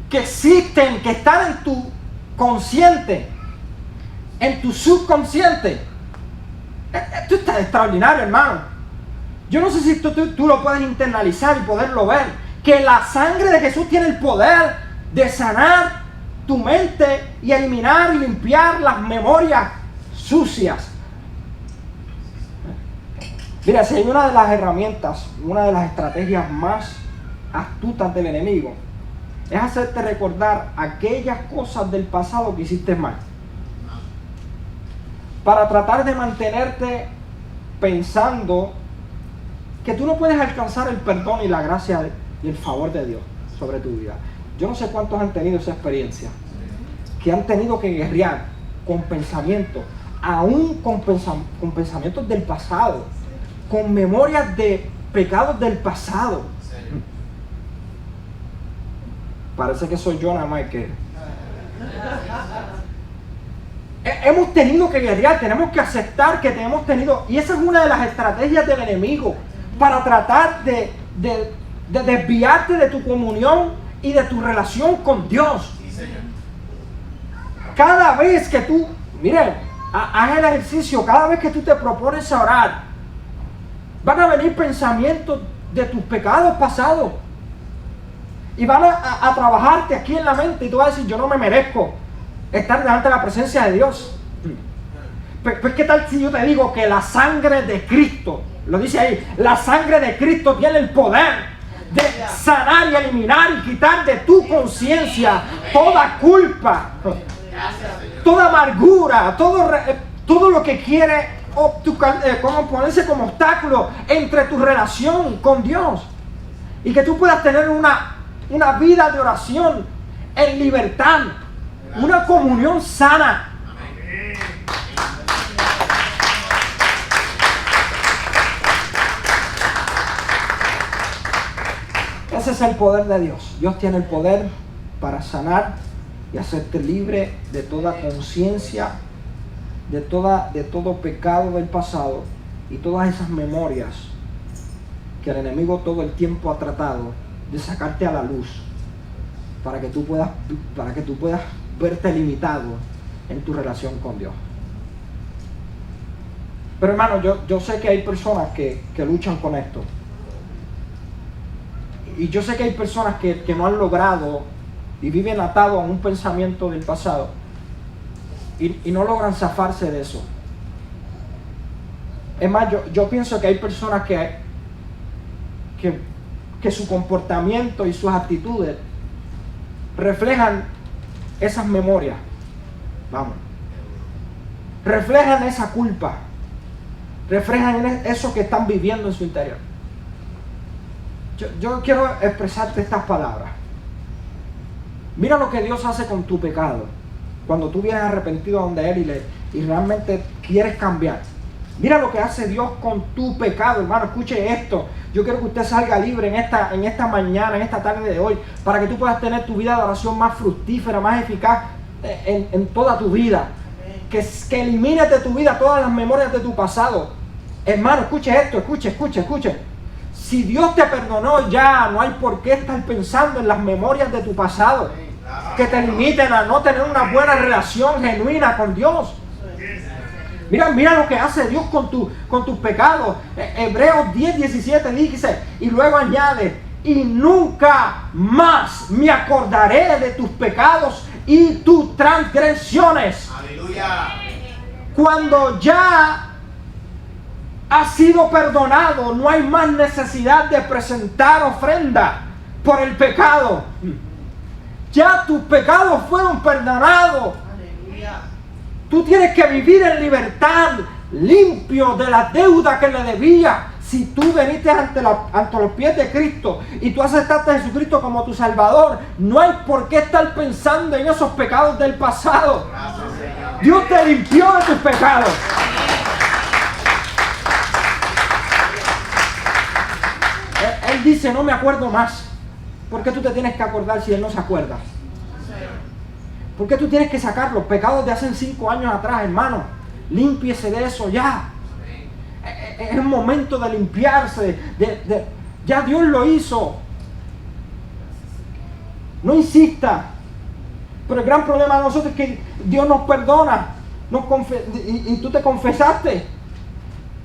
[SPEAKER 1] que existen, que están en tu consciente, en tu subconsciente. Esto está extraordinario, hermano. Yo no sé si tú lo puedes internalizar y poderlo ver, que la sangre de Jesús tiene el poder de sanar tu mente y eliminar y limpiar las memorias sucias. Mira, si hay una de las herramientas, una de las estrategias más astutas del enemigo, es hacerte recordar aquellas cosas del pasado que hiciste mal, para tratar de mantenerte pensando que tú no puedes alcanzar el perdón y la gracia y el favor de Dios sobre tu vida. Yo no sé cuántos han tenido esa experiencia, que han tenido que guerrear con pensamientos, aún con pensamientos del pasado, con memorias de pecados del pasado. Parece que soy yo nada más que... Hemos tenido que guerrear, tenemos que aceptar que hemos tenido... Y esa es una de las estrategias del enemigo, para tratar de desviarte de tu comunión y de tu relación con Dios. Cada vez que tú, miren, haz el ejercicio, cada vez que tú te propones a orar, van a venir pensamientos de tus pecados pasados y van a trabajarte aquí en la mente, y tú vas a decir: yo no me merezco estar delante de la presencia de Dios. Pues ¿qué tal si yo te digo que la sangre de Cristo, lo dice ahí, la sangre de Cristo tiene el poder de sanar y eliminar y quitar de tu conciencia toda culpa, toda amargura, todo lo que quiere como ponerse como obstáculo entre tu relación con Dios, y que tú puedas tener una vida de oración en libertad, una comunión sana. Ese es el poder de Dios. Dios tiene el poder para sanar y hacerte libre de toda conciencia, de todo pecado del pasado y todas esas memorias que el enemigo todo el tiempo ha tratado de sacarte a la luz, para que tú puedas verte limitado en tu relación con Dios. Pero hermano, yo sé que hay personas que luchan con esto. Y yo sé que hay personas que no han logrado y viven atados a un pensamiento del pasado y no logran zafarse de eso. Es más, yo pienso que hay personas que su comportamiento y sus actitudes reflejan esas memorias. Vamos. Reflejan esa culpa. Reflejan eso que están viviendo en su interior. Yo quiero expresarte estas palabras. Mira lo que Dios hace con tu pecado cuando tú vienes arrepentido donde Él y realmente quieres cambiar. Mira lo que hace Dios con tu pecado, hermano. Escuche esto. Yo quiero que usted salga libre en esta mañana, en esta tarde de hoy, para que tú puedas tener tu vida de oración más fructífera, más eficaz en toda tu vida. Que elimines de tu vida todas las memorias de tu pasado. Hermano, escuche esto, escuche. Si Dios te perdonó ya, no hay por qué estar pensando en las memorias de tu pasado que te limiten a no tener una buena relación genuina con Dios. Mira lo que hace Dios con tus pecados. Hebreos 10:17 dice, y luego añade: y nunca más me acordaré de tus pecados y tus transgresiones. Aleluya. Cuando ya has sido perdonado, no hay más necesidad de presentar ofrenda por el pecado. Ya tus pecados fueron perdonados. Aleluya. Tú tienes que vivir en libertad, limpio de la deuda que le debía. Si tú veniste ante los pies de Cristo y tú aceptaste a Jesucristo como tu Salvador, no hay por qué estar pensando en esos pecados del pasado. Dios te limpió de tus pecados. Él dice: no me acuerdo más. ¿Por qué tú te tienes que acordar si Él no se acuerda? ¿Por qué tú tienes que sacar los pecados de hace 5 años atrás, hermano? Límpiese de eso ya. Es el momento de limpiarse. Ya Dios lo hizo. No insista. Pero el gran problema de nosotros es que Dios nos perdona. Y tú te confesaste.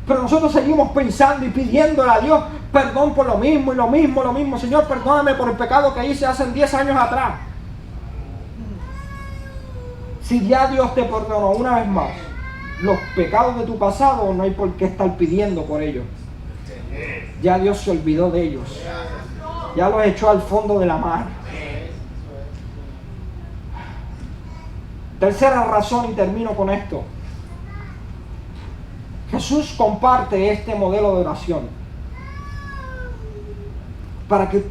[SPEAKER 1] Pero nosotros seguimos pensando y pidiéndole a Dios perdón por lo mismo y lo mismo. Señor, perdóname por el pecado que hice hace 10 años atrás. Si ya Dios te perdonó una vez más los pecados de tu pasado, no hay por qué estar pidiendo por ellos. Ya Dios se olvidó de ellos. Ya los echó al fondo de la mar. Tercera razón, y termino con esto. Jesús comparte este modelo de oración para que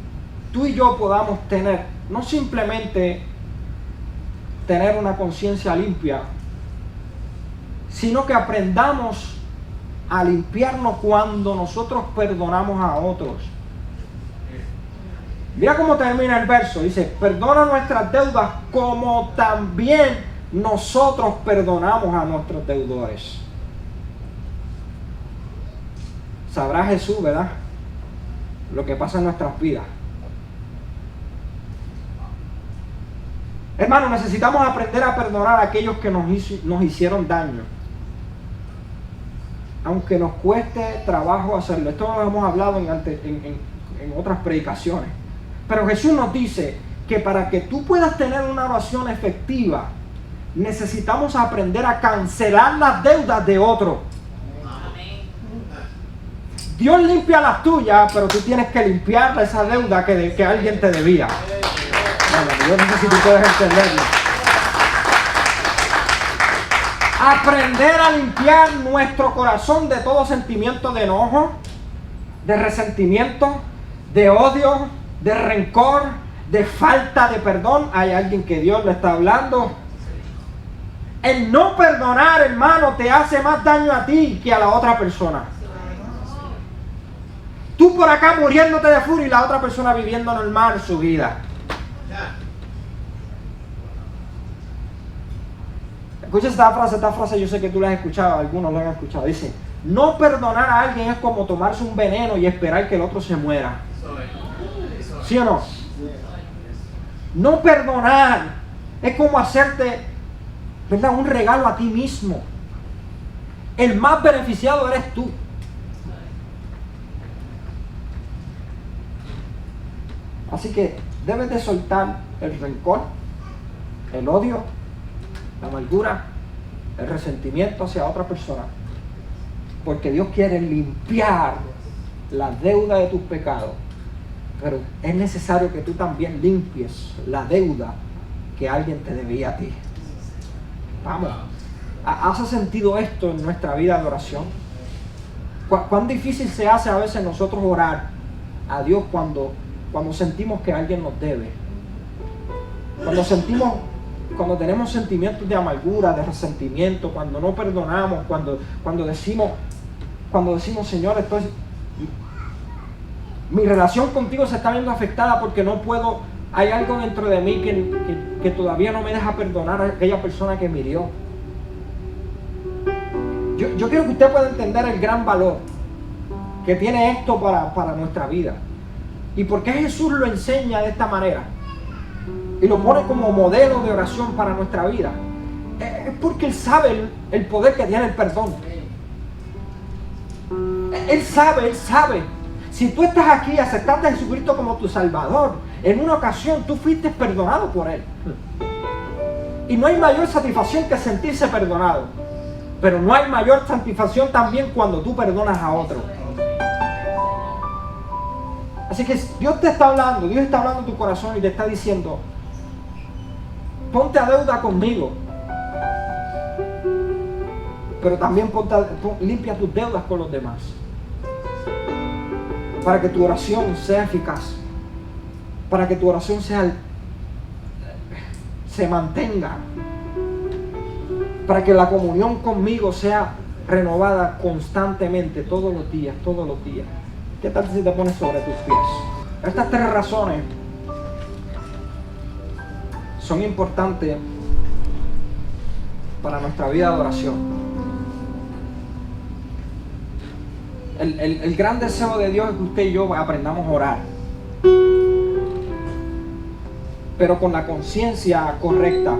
[SPEAKER 1] tú y yo podamos tener, no simplemente tener una conciencia limpia, sino que aprendamos a limpiarnos cuando nosotros perdonamos a otros. Mira cómo termina el verso, dice, perdona nuestras deudas como también nosotros perdonamos a nuestros deudores. Sabrá Jesús, ¿verdad?, lo que pasa en nuestras vidas. Hermano, necesitamos aprender a perdonar a aquellos que nos hicieron daño, aunque nos cueste trabajo hacerlo. Esto lo hemos hablado en otras predicaciones. Pero Jesús nos dice que para que tú puedas tener una oración efectiva, necesitamos aprender a cancelar las deudas de otro. Dios limpia las tuyas, pero tú tienes que limpiar esa deuda que alguien te debía. Bueno, yo no sé si tú puedes entenderlo. Aprender a limpiar nuestro corazón de todo sentimiento de enojo, de resentimiento, de odio, de rencor, de falta de perdón. Hay alguien que Dios le está hablando. El no perdonar, hermano, te hace más daño a ti que a la otra persona. Tú por acá muriéndote de furia y la otra persona viviendo normal su vida. Escucha esta frase yo sé que tú la has escuchado, algunos la han escuchado. Dice, no perdonar a alguien es como tomarse un veneno y esperar que el otro se muera. ¿Sí o no? No perdonar es como hacerte, ¿verdad?, un regalo a ti mismo. El más beneficiado eres tú. Así que debes de soltar el rencor, el odio, la amargura, el resentimiento hacia otra persona. Porque Dios quiere limpiar la deuda de tus pecados. Pero es necesario que tú también limpies la deuda que alguien te debía a ti. Vamos. ¿Hace sentido esto en nuestra vida de oración? ¿Cuán difícil se hace a veces nosotros orar a Dios cuando sentimos que alguien nos debe? Cuando tenemos sentimientos de amargura, de resentimiento, cuando no perdonamos, cuando decimos, Señor, mi relación contigo se está viendo afectada porque no puedo, hay algo dentro de mí que todavía no me deja perdonar a aquella persona que me hirió. Yo quiero que usted pueda entender el gran valor que tiene esto para nuestra vida. ¿Y por qué Jesús lo enseña de esta manera? Y lo pone como modelo de oración para nuestra vida. Es porque Él sabe el poder que tiene el perdón. Él sabe. Si tú estás aquí y aceptaste a Jesucristo como tu Salvador, en una ocasión tú fuiste perdonado por Él. Y no hay mayor satisfacción que sentirse perdonado. Pero no hay mayor satisfacción también cuando tú perdonas a otro. Así que Dios está hablando en tu corazón y te está diciendo, ponte a deuda conmigo, pero también limpia tus deudas con los demás, para que tu oración sea eficaz, para que tu oración se mantenga, para que la comunión conmigo sea renovada constantemente, todos los días. ¿Qué tal si te pones sobre tus pies? Estas 3 razones son importantes para nuestra vida de oración. El gran deseo de Dios es que usted y yo aprendamos a orar, pero con la conciencia correcta,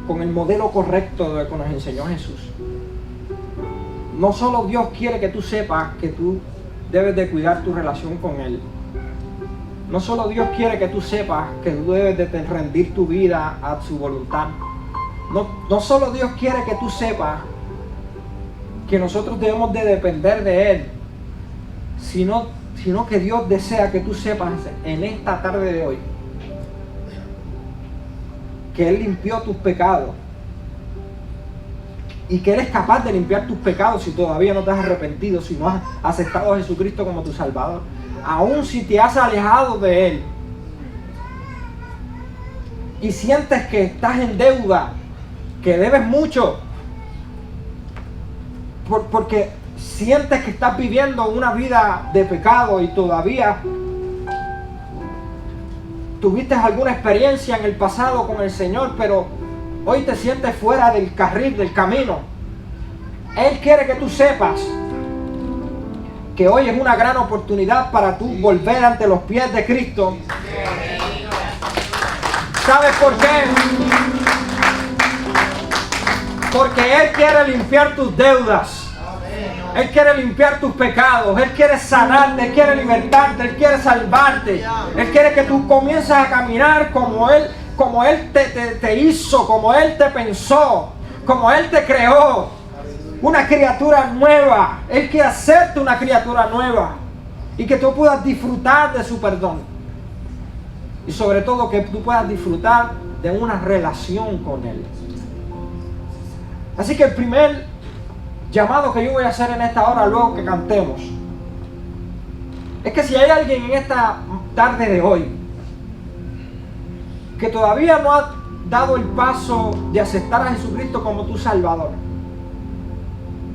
[SPEAKER 1] con el modelo correcto de que nos enseñó Jesús. No solo Dios quiere que tú sepas que tú debes de cuidar tu relación con Él. No solo Dios quiere que tú sepas que tú debes de rendir tu vida a su voluntad. No solo Dios quiere que tú sepas que nosotros debemos de depender de Él, sino que Dios desea que tú sepas en esta tarde de hoy que Él limpió tus pecados y que Él es capaz de limpiar tus pecados si todavía no te has arrepentido, si no has aceptado a Jesucristo como tu Salvador. Aún si te has alejado de Él y sientes que estás en deuda, que debes mucho, porque sientes que estás viviendo una vida de pecado y todavía tuviste alguna experiencia en el pasado con el Señor, pero hoy te sientes fuera del carril, del camino. Él quiere que tú sepas que hoy es una gran oportunidad para tú volver ante los pies de Cristo. ¿Sabes por qué? Porque Él quiere limpiar tus deudas. Él quiere limpiar tus pecados. Él quiere sanarte, Él quiere libertarte, Él quiere salvarte. Él quiere que tú comiences a caminar como Él te hizo, como Él te pensó, como Él te creó. Una criatura nueva. Él quiere hacerte una criatura nueva y que tú puedas disfrutar de su perdón. Y sobre todo que tú puedas disfrutar de una relación con Él. Así que el primer llamado que yo voy a hacer en esta hora, luego que cantemos, es que si hay alguien en esta tarde de hoy que todavía no ha dado el paso de aceptar a Jesucristo como tu Salvador,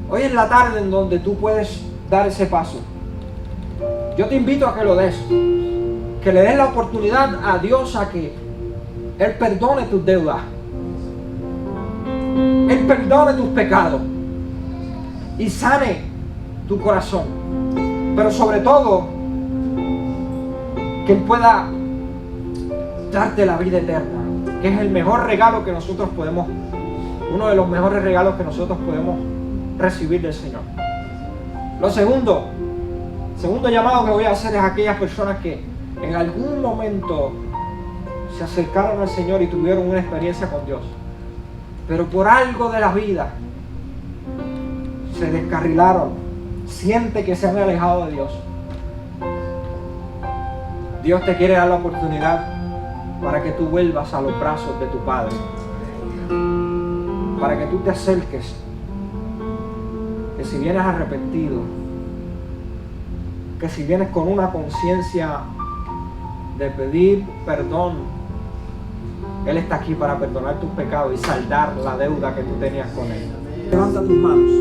[SPEAKER 1] hoy es la tarde en donde tú puedes dar ese paso. Yo te invito a que lo des, que le des la oportunidad a Dios a que Él perdone tus deudas, Él perdone tus pecados y sane tu corazón. Pero sobre todo, que Él pueda darte la vida eterna, que es el mejor regalo que nosotros podemos, uno de los mejores regalos que nosotros podemos recibir del Señor. Lo segundo llamado que voy a hacer es a aquellas personas que en algún momento se acercaron al Señor y tuvieron una experiencia con Dios, pero por algo de la vida se descarrilaron, siente que se han alejado de Dios. Dios te quiere dar la oportunidad para que tú vuelvas a los brazos de tu Padre, para que tú te acerques, que si vienes arrepentido, que si vienes con una conciencia de pedir perdón, Él está aquí para perdonar tus pecados y saldar la deuda que tú tenías con Él. Levanta tus manos.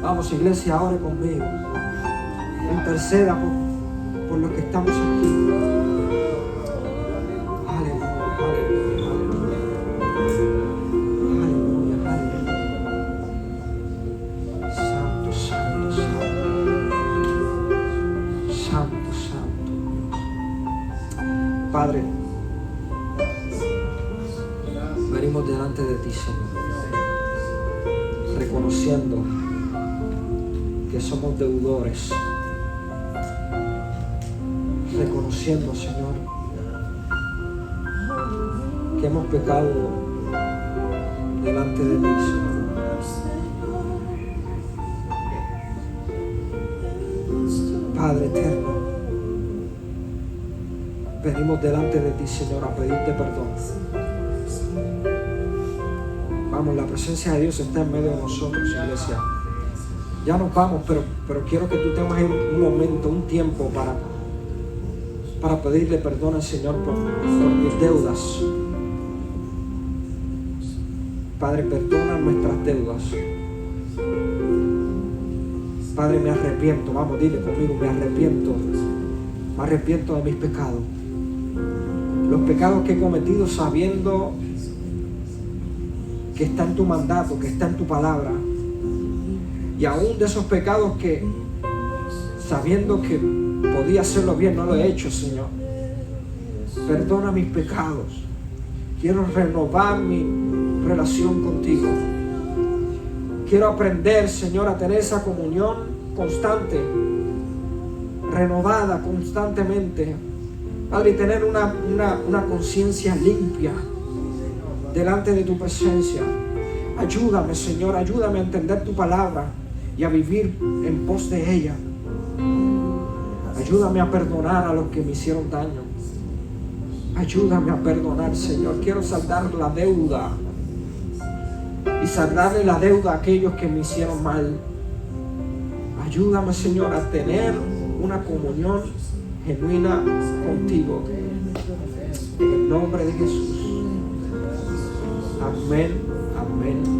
[SPEAKER 1] Vamos, iglesia, ore conmigo. Interceda por los que estamos aquí. Aleluya, aleluya, aleluya. Aleluya, aleluya. Santo, santo, santo. Santo, santo. Padre, venimos delante de ti, Señor, reconociendo que somos deudores, reconociendo, Señor, que hemos pecado delante de ti, Señor. Padre eterno, venimos delante de ti, Señor, a pedirte perdón. Vamos, la presencia de Dios está en medio de nosotros, iglesia. Ya nos vamos, pero quiero que tú tengas un momento, un tiempo para pedirle perdón al Señor por tus deudas. Padre, perdona nuestras deudas. Padre, me arrepiento. Vamos, dile conmigo, me arrepiento. Me arrepiento de mis pecados. Los pecados que he cometido sabiendo que está en tu mandato, que está en tu palabra. Y aún de esos pecados que, sabiendo que podía hacerlo bien, no lo he hecho, Señor. Perdona mis pecados. Quiero renovar mi relación contigo. Quiero aprender, Señor, a tener esa comunión constante, renovada constantemente. Padre, y tener una conciencia limpia delante de tu presencia. Ayúdame, Señor, ayúdame a entender tu palabra y a vivir en pos de ella. Ayúdame a perdonar a los que me hicieron daño. Ayúdame a perdonar, Señor. Quiero saldar la deuda y saldarle la deuda a aquellos que me hicieron mal. Ayúdame, Señor, a tener una comunión genuina contigo. En el nombre de Jesús. Amén, amén.